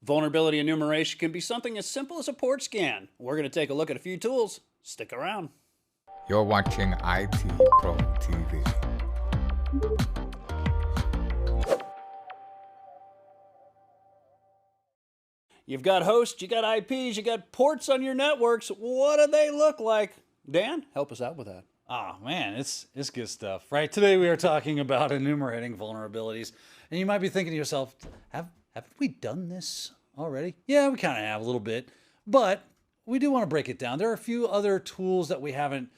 Vulnerability enumeration can be something as simple as a port scan. We're going to take a look at a few tools. Stick around. You're watching IT Pro TV. You've got hosts, you got IPs, you got ports on your networks. What do they look like? Dan, help us out with that. Oh man, it's good stuff, right? Today we are talking about enumerating vulnerabilities, and you might be thinking to yourself, haven't we done this already? Yeah, we kind of have a little bit, but we do want to break it down. There are a few other tools that we haven't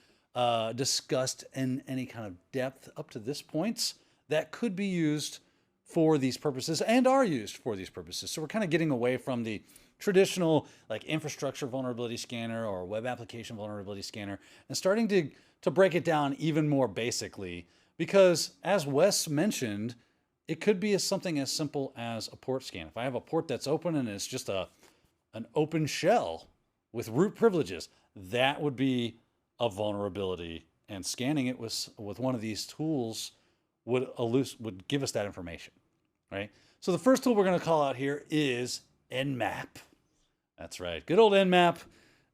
discussed in any kind of depth up to this point that could be used for these purposes and are used for these purposes. So we're kind of getting away from the traditional like infrastructure vulnerability scanner or web application vulnerability scanner and starting to break it down even more basically, because as Wes mentioned, it could be something as simple as a port scan. If I have a port that's open and it's just an open shell with root privileges, that would be a vulnerability, and scanning it with one of these tools would give us that information, right? So the first tool we're going to call out here is Nmap. That's right, good old Nmap.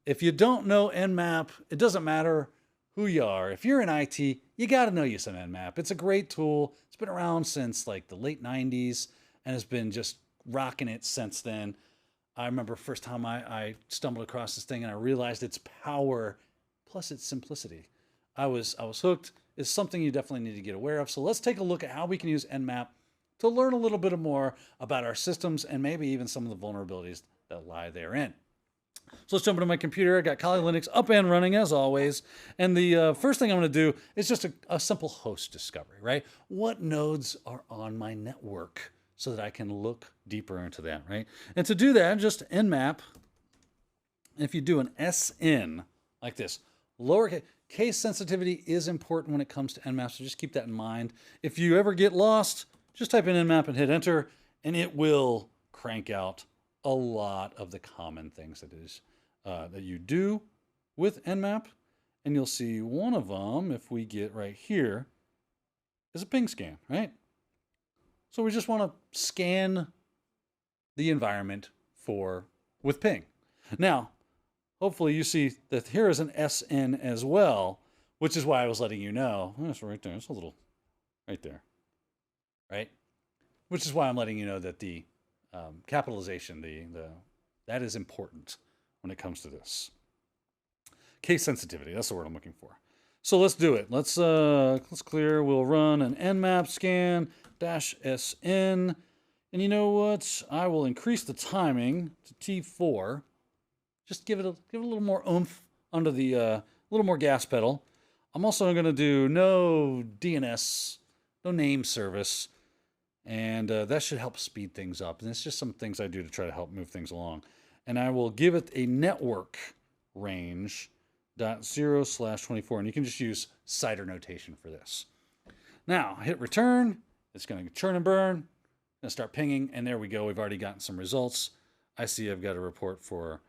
If you don't know Nmap, it doesn't matter who you are. If you're in IT, you got to know you some Nmap. It's a great tool. It's been around since like the late 90s and has been just rocking it since then. I remember first time I stumbled across this thing and I realized its power plus its simplicity. I was hooked. It's something you definitely need to get aware of. So let's take a look at how we can use Nmap to learn a little bit more about our systems and maybe even some of the vulnerabilities that lie therein. So let's jump into my computer. I got Kali Linux up and running as always. And the first thing I'm going to do is just a simple host discovery, right? What nodes are on my network so that I can look deeper into that, right? And to do that, just Nmap. If you do an SN like this, lowercase case sensitivity is important when it comes to Nmap, so just keep that in mind. If you ever get lost, just type in Nmap and hit enter, and it will crank out a lot of the common things that you do with Nmap. And you'll see one of them, if we get right here, is a ping scan, right? So we just want to scan the environment with ping. Now, hopefully you see that here is an SN as well, which is why I was letting you know. Oh, it's right there. It's a little right there, right? Which is why I'm letting you know that the capitalization, that is important when it comes to this. Case sensitivity, that's the word I'm looking for. So let's do it. Let's clear. We'll run an Nmap scan -SN. And you know what? I will increase the timing to T4. Just give it a little more oomph under the little more gas pedal. I'm also going to do no DNS, no name service, and that should help speed things up. And it's just some things I do to try to help move things along. And I will give it a network range .0/24, and you can just use CIDR notation for this. Now hit return. It's going to churn and burn. Going to start pinging, and there we go. We've already gotten some results. I see I've got a report for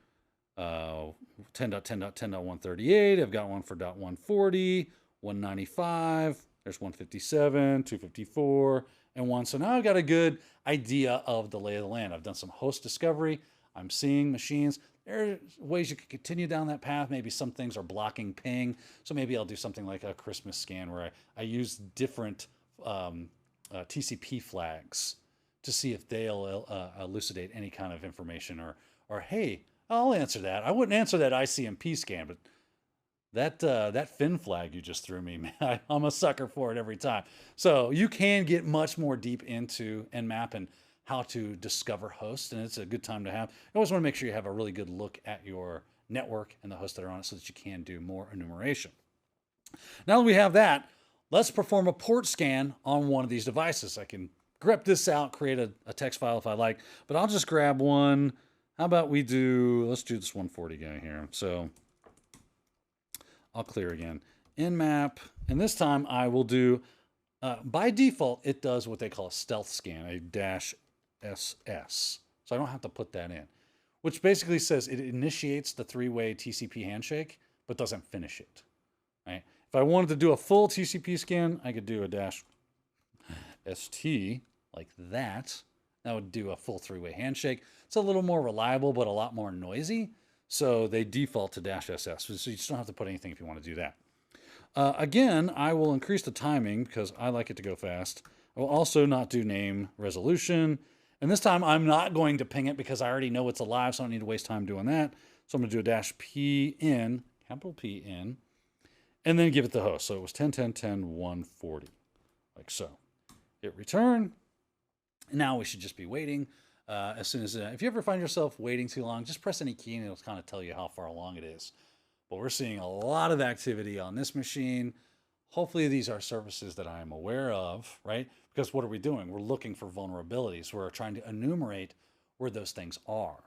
10.10.10.138. I've got one for .140, 195. There's 157, 254, and 1. So now I've got a good idea of the lay of the land. I've done some host discovery. I'm seeing machines. There are ways you could continue down that path. Maybe some things are blocking ping. So maybe I'll do something like a Christmas scan where I use different TCP flags to see if they'll elucidate any kind of information or hey, I'll answer that. I wouldn't answer that ICMP scan, but that fin flag you just threw me, man, I'm a sucker for it every time. So you can get much more deep into Nmap and how to discover hosts, and it's a good time to have. You always want to make sure you have a really good look at your network and the hosts that are on it so that you can do more enumeration. Now that we have that, let's perform a port scan on one of these devices. I can grep this out, create a text file if I like, but I'll just grab one. How about let's do this 140 guy here. So I'll clear again. Nmap, and this time I will do, by default, it does what they call a stealth scan, a -SS. So I don't have to put that in, which basically says it initiates the three-way TCP handshake, but doesn't finish it, right? If I wanted to do a full TCP scan, I could do a -ST like that, that would do a full three-way handshake. It's a little more reliable, but a lot more noisy. So they default to -SS. So you just don't have to put anything if you want to do that. Again, I will increase the timing because I like it to go fast. I will also not do name resolution. And this time I'm not going to ping it because I already know it's alive, so I don't need to waste time doing that. So I'm going to do a -PN, capital P-N, and then give it the host. So it was 10.10.10.140, like so. Hit return. Now we should just be waiting. As soon as, if you ever find yourself waiting too long, just press any key and it'll kind of tell you how far along it is. But we're seeing a lot of activity on this machine. Hopefully these are services that I am aware of, right? Because what are we doing? We're looking for vulnerabilities. We're trying to enumerate where those things are.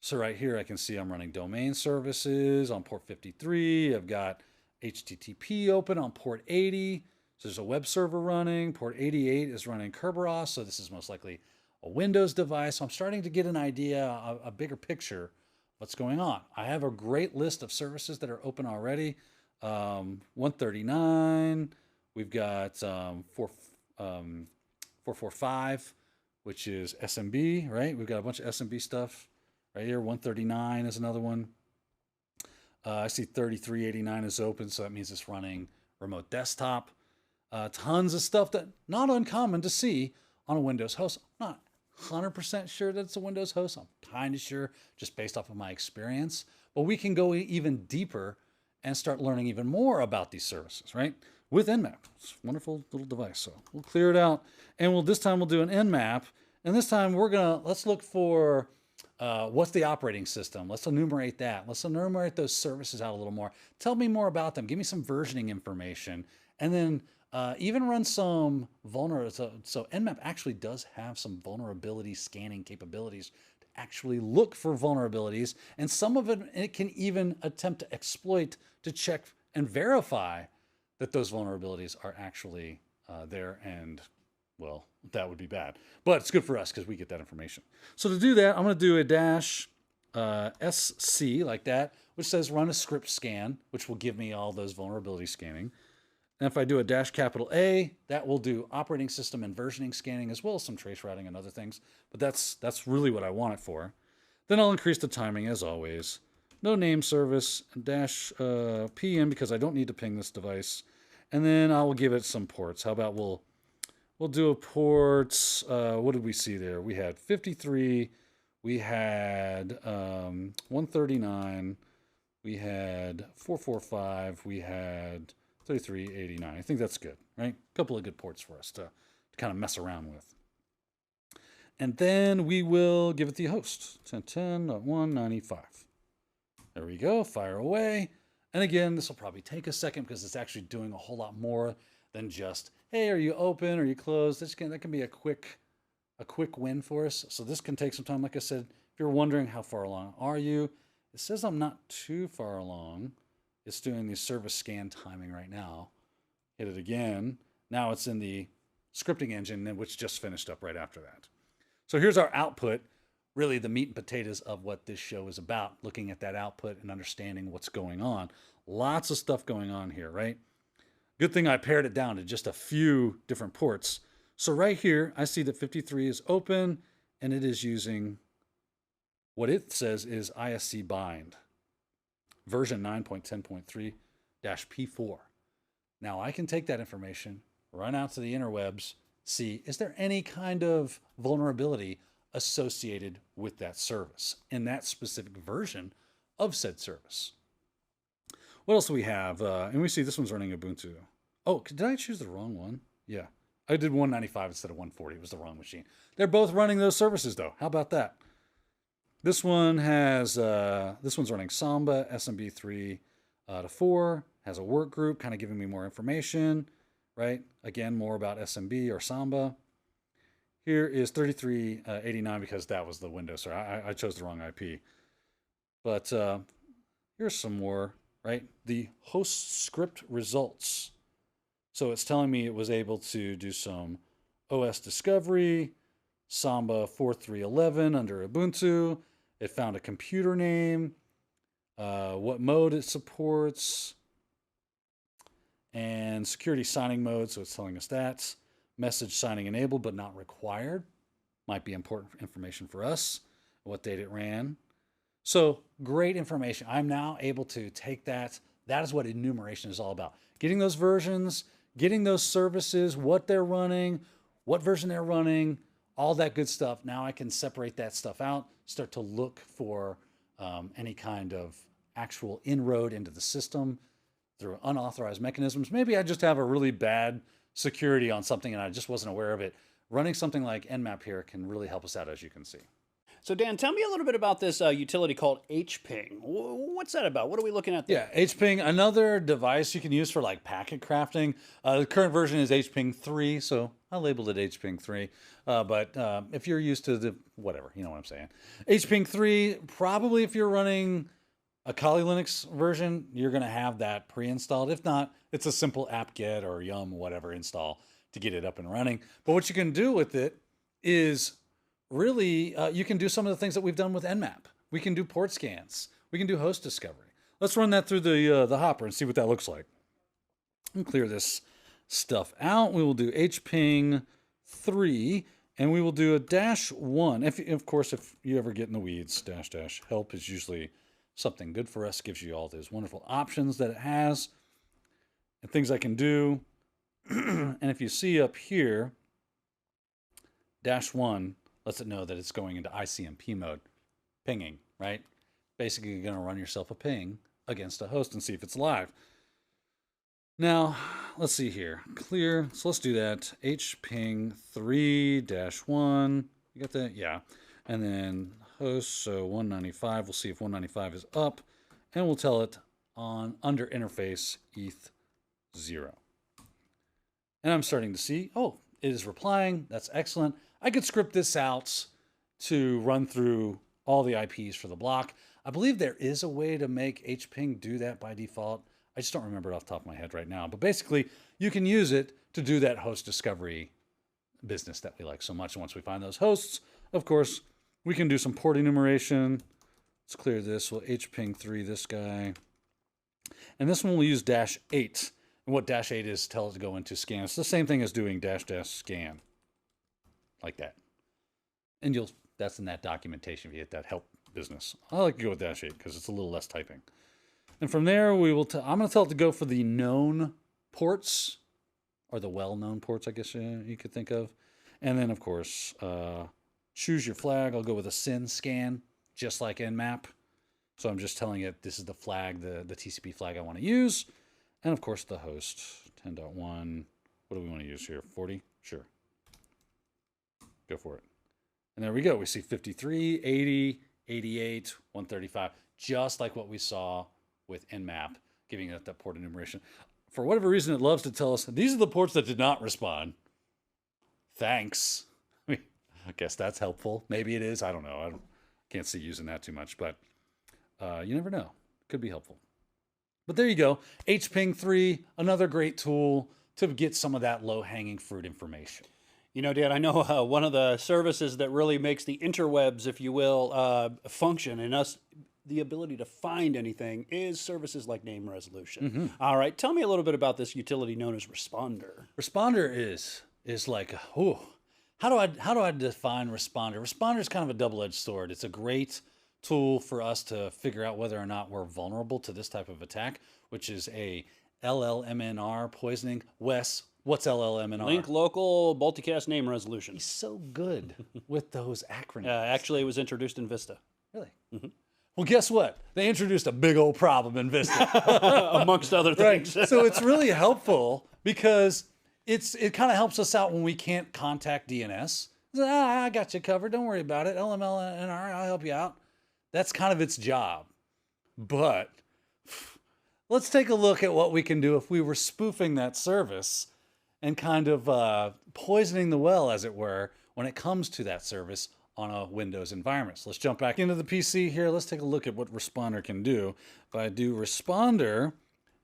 So right here, I can see I'm running domain services on port 53. I've got HTTP open on port 80. So there's a web server running. Port 88 is running Kerberos. So this is most likely a Windows device. So I'm starting to get an idea, a bigger picture of what's going on. I have a great list of services that are open already. 139. We've got 445, which is SMB, right? We've got a bunch of SMB stuff right here. 139 is another one. I see 3389 is open, so that means it's running remote desktop. Tons of stuff that not uncommon to see on a Windows host. I'm not 100% sure that it's a Windows host. I'm kind of sure just based off of my experience. But we can go even deeper and start learning even more about these services, right? With Nmap. It's a wonderful little device. So we'll clear it out. And this time we'll do an Nmap. And this time let's look for what's the operating system. Let's enumerate that. Let's enumerate those services out a little more. Tell me more about them. Give me some versioning information. And then even run some vulnerability. So Nmap actually does have some vulnerability scanning capabilities to actually look for vulnerabilities. And some of it can even attempt to exploit to check and verify that those vulnerabilities are actually there. And, well, that would be bad. But it's good for us because we get that information. So to do that, I'm going to do a -SC like that, which says run a script scan, which will give me all those vulnerability scanning. And if I do a -A, that will do operating system and versioning scanning as well as some trace routing and other things. But that's really what I want it for. Then I'll increase the timing as always. No name service, -PM because I don't need to ping this device. And then I will give it some ports. How about we'll do a ports. What did we see there? We had 53. We had 139. We had 445. We had 3389. I think that's good, right? A couple of good ports for us to kind of mess around with. And then we will give it the host, 10.10.195. There we go, fire away. And again, this will probably take a second because it's actually doing a whole lot more than just, hey, are you open? Are you closed? That can be a quick win for us. So this can take some time. Like I said, if you're wondering how far along are you, it says I'm not too far along. It's doing the service scan timing right now. Hit it again. Now it's in the scripting engine, which just finished up right after that. So here's our output, really the meat and potatoes of what this show is about, looking at that output and understanding what's going on. Lots of stuff going on here, right? Good thing I pared it down to just a few different ports. So right here, I see that 53 is open, and it is using what it says is ISC bind. Version 9.10.3-P4. Now I can take that information, run out to the interwebs, see, is there any kind of vulnerability associated with that service in that specific version of said service? What else do we have? And we see this one's running Ubuntu. Oh, did I choose the wrong one? Yeah, I did 195 instead of 140. It was the wrong machine. They're both running those services though. How about that? This one has, this one's running Samba, SMB 3-4, has a work group, kind of giving me more information, right? Again, more about SMB or Samba. Here is 3389 because that was the Windows. Sorry, I chose the wrong IP. But here's some more, right? The host script results. So it's telling me it was able to do some OS discovery, Samba 4311 under Ubuntu. It found a computer name, what mode it supports, and security signing mode. So it's telling us that. Message signing enabled, but not required. might be important information for us, what date it ran. So great information. I'm now able to take that. That is what enumeration is all about. Getting those versions, getting those services, what they're running, what version they're running, all that good stuff. Now I can separate that stuff out, start to look for any kind of actual inroad into the system through unauthorized mechanisms. Maybe I just have a really bad security on something and I just wasn't aware of it. Running something like Nmap here can really help us out, as you can see. So Dan, tell me a little bit about this utility called hping. What's that about? What are we looking at there? Yeah, hping, another device you can use for like packet crafting. The current version is hping 3, so I labeled it hping 3. But if you're used to the whatever, you know what I'm saying. hping 3, probably if you're running a Kali Linux version, you're going to have that pre-installed. If not, it's a simple apt-get or yum whatever install to get it up and running. But what you can do with it is really, you can do some of the things that we've done with Nmap. We can do port scans. We can do host discovery. Let's run that through the hopper and see what that looks like. And clear this stuff out. We will do hping 3, and we will do a -1. Of course, if you ever get in the weeds, -- help is usually something good for us. Gives you all those wonderful options that it has and things I can do. And if you see up here, -1 lets it know that it's going into ICMP mode, pinging, right? Basically, you're going to run yourself a ping against a host and see if it's live. Now, let's see here. Clear. So let's do that. hping 3-1. You got that? Yeah. And then host, so 195. We'll see if 195 is up, and we'll tell it on under interface eth0. And I'm starting to see, oh, it is replying. That's excellent. I could script this out to run through all the IPs for the block. I believe there is a way to make hping do that by default. I just don't remember it off the top of my head right now. But basically, you can use it to do that host discovery business that we like so much. And once we find those hosts, of course, we can do some port enumeration. Let's clear this. We'll hping 3 this guy. And this one we'll use -8. And what -8 is, tell it to go into scan. It's the same thing as doing --scan. Like that. And that's in that documentation if you hit that help business. I like to go with -8 because it's a little less typing. And from there, we will I'm going to tell it to go for the known ports, or the well-known ports, I guess you could think of. And then, of course, choose your flag. I'll go with a SYN scan, just like Nmap. So I'm just telling it this is the flag, the TCP flag I want to use. And, of course, the host, 10.1. What do we want to use here? 40? Sure. Go for it. And there we go. We see 53, 80, 88, 135, just like what we saw with Nmap, giving it that port enumeration. For whatever reason, it loves to tell us, these are the ports that did not respond. Thanks. I guess that's helpful. Maybe it is. I don't know. I can't see using that too much, but you never know. Could be helpful. But there you go. hping 3, another great tool to get some of that low-hanging fruit information. You know, Dan, I know one of the services that really makes the interwebs, if you will, function and us the ability to find anything is services like name resolution. Mm-hmm. All right, tell me a little bit about this utility known as Responder. Responder is like, how do I define Responder? Responder is kind of a double-edged sword. It's a great tool for us to figure out whether or not we're vulnerable to this type of attack, which is a LLMNR poisoning. Wes, what's LLMNR? Link local multicast name resolution. He's so good with those acronyms. Actually, it was introduced in Vista. Really? Mm-hmm. Well, guess what? They introduced a big old problem in Vista. Amongst other things. Right. So it's really helpful because it kind of helps us out when we can't contact DNS. I got you covered. Don't worry about it. LMLNR, I'll help you out. That's kind of its job. But let's take a look at what we can do if we were spoofing that service and kind of poisoning the well, as it were, when it comes to that service on a Windows environment. So let's jump back into the PC here. Let's take a look at what Responder can do. If I do Responder,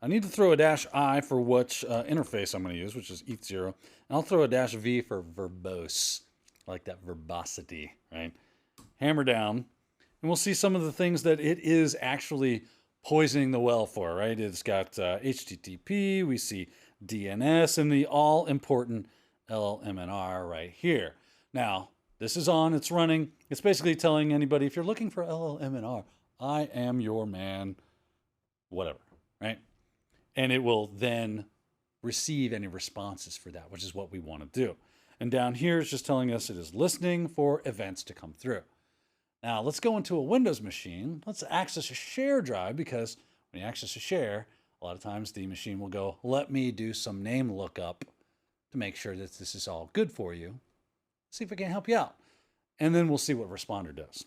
I need to throw a -I for which interface I'm going to use, which is eth0. And I'll throw a -v for verbose. I like that verbosity, right? Hammer down. And we'll see some of the things that it is actually poisoning the well for, right? It's got HTTP, we see DNS, and the all-important LLMNR right here. Now, This is on, it's running. It's basically telling anybody, if you're looking for LLM&R, I am your man, whatever, right? And it will then receive any responses for that, which is what we want to do. And down here is just telling us it is listening for events to come through. Now let's go into a Windows machine. Let's access a share drive, because when you access a share, a lot of times the machine will go, let me do some name lookup to make sure that this is all good for you. See if I can help you out. And then we'll see what Responder does.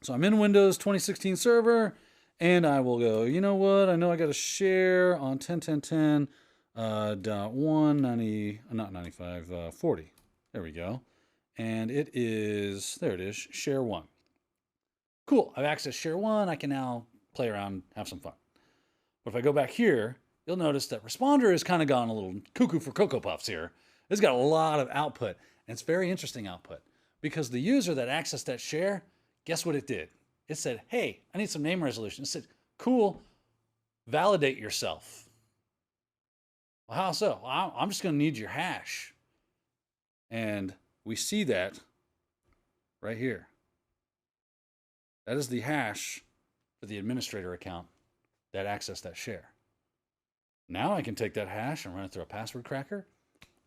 So I'm in Windows 2016 server, and I will go, you know what? I know I got a share on 10.10.10.190, not 95, 40. There we go. And it is, there it is, share 1. Cool, I've accessed share 1. I can now play around, have some fun. But if I go back here, you'll notice that Responder has kind of gone a little cuckoo for Cocoa Puffs here. It's got a lot of output, and it's very interesting output, because the user that accessed that share, guess what it did? It said, hey, I need some name resolution. It said, cool, validate yourself. Well, how so? Well, I'm just going to need your hash. And we see that right here. That is the hash for the administrator account that accessed that share. Now I can take that hash and run it through a password cracker.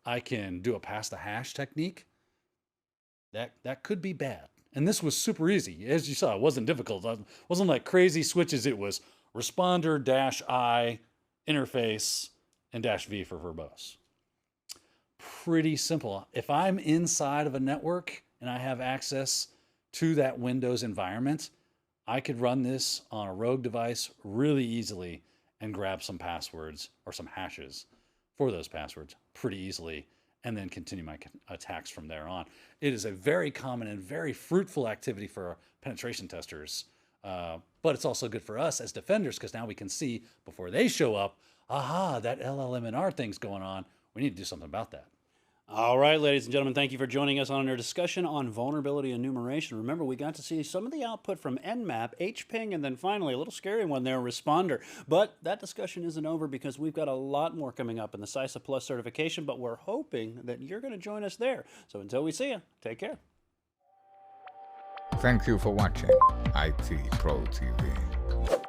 I can do a pass the hash technique. That could be bad. And this was super easy. As you saw, it wasn't difficult. It wasn't like crazy switches. It was responder -I interface and -V for verbose. Pretty simple. If I'm inside of a network and I have access to that Windows environment, I could run this on a rogue device really easily and grab some passwords or some hashes for those passwords pretty easily, and then continue my attacks from there on. It is a very common and very fruitful activity for penetration testers, but it's also good for us as defenders, because now we can see before they show up, aha, that LLM&R thing's going on. We need to do something about that. All right, ladies and gentlemen, thank you for joining us on our discussion on vulnerability enumeration. Remember, we got to see some of the output from Nmap, HPing, and then finally, a little scary one there, Responder. But that discussion isn't over, because we've got a lot more coming up in the CySA Plus certification, but we're hoping that you're going to join us there. So until we see you, take care. Thank you for watching IT Pro TV.